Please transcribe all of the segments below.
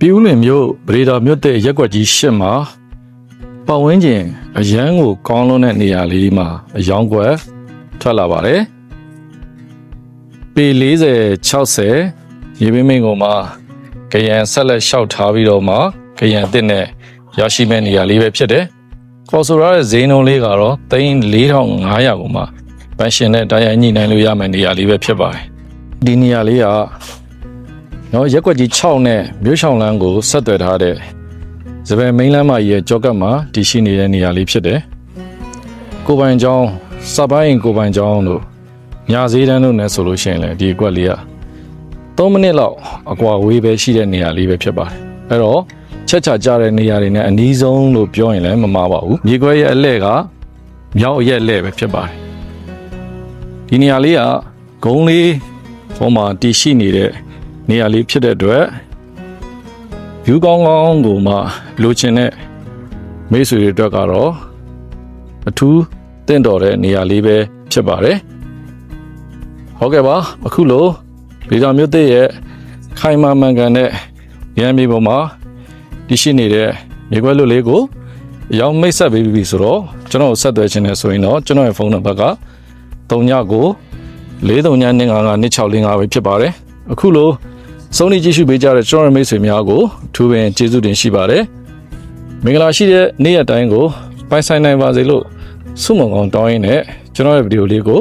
ပြည်ဦးလွင်မြို့ဗရေဒါမြို့တဲ့ရက်ကွက်ကြီးရှစ်မှာပတ်ဝန်းကျင်အရန်ကိုကောင်းလွန်းတဲ့နေရာလေးမှာအယောင်ကွက်ထွက်လာပါတယ်ပေ40 60ရေပင်းမင်းကိုမှကရန်ဆက်လက်လျှောက်ထားပြီးတော့မှကရန်တစ်နဲ့ရရှိမဲ့နေရာလေးပဲဖြစ်တယ်ခေါ်ဆိုရတဲ့ဈေးနှုန်းလေးကတော့34,500ကိုမှပန်းရှင်နဲ့တရားညှိနှိုင်းလို့ရမယ့်နေရာလေးပဲဖြစ်ပါတယ်ဒီနေရာလေးကနော်ရက်ွက်ကြီး6နဲ့မြို့ဆောင်လမ်းကိုဆက်သွယ်ထားတဲ့စပယ်မိန်းလမ်းမကြီးရဲ့ကြောကတ်မှာတည်ရှိနေတဲ့နေရာလေးဖြစ်တယ်ကိုပိုင်ကျောင်းစပိုင်းကိုပိုင်ကျောင်းတို့ညာဈေးတန်းတို့နဲ့ဆိုလို့ရှိရင်လေဒီအကွက်လေးက3မိနစ်လောက်အကွာဝေးပဲရှိတဲ့နေရာလေးပဲဖြစ်ပါတယ်အဲ့တော့ချက်ချကြတဲ့နေရာတွေနဲ့အနီးဆုံးလို့ပြောရင်လည်းမမှားပါဘူးမြေခွဲရဲ့အလဲကမြောက်အရက်လဲပဲဖြစ်ပါတယ်ဒီနေရာလေးကဂုံးလေးပေါ်မှာတည်ရှိနေတဲ့နေရာလေးဖြစ်တဲ့အတွက်ယူကောင်းကောင်းကိုမှလိုချင်တဲ့မိတ်ဆွေတွေအတွက်ကတော့အထူးတင့်တော်တဲ့နေရာလေးပဲဖြစ်ပါတယ်ဟုတ်ကဲ့ပါအခုလိုဗီဇာမျိုးသစ်ရဲ့ခိုင်မာမှန်ကန်တဲ့ရန်မြေပေါ်မှာတည်ရှိနေတဲ့မြေခွဲလွတ်လေးကိုအရောက်မိတ်ဆက်ပေးပြီဆိုတော့ကျွန်တော်ဆက်သွယ်ခြင်းနဲ့ဆိုရင်တော့ကျွန်တော်ရဲ့ဖုန်းနံပါတ်က39 439952645ပဲဖြစ်ပါတယ်အခုလိုစုံနေကြည့်ရှုပေးကြတဲ့ကျွန်တော်မိတ်ဆွေများကိုထူးပင်ကျေးဇူးတင်ရှိပါတယ်မင်္ဂလာရှိတဲ့နေ့ရက်တိုင်းကိုပိုင်ဆိုင်နိုင်ပါစေလို့ဆုမွန်ကောင်းတောင်းရင်းနဲ့ကျွန်တော်ရဲ့ဗီဒီယိုလေးကို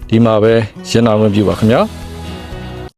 ဒီမှာပဲရှင်းလာခွင့်ပြုပါခင်ဗျာ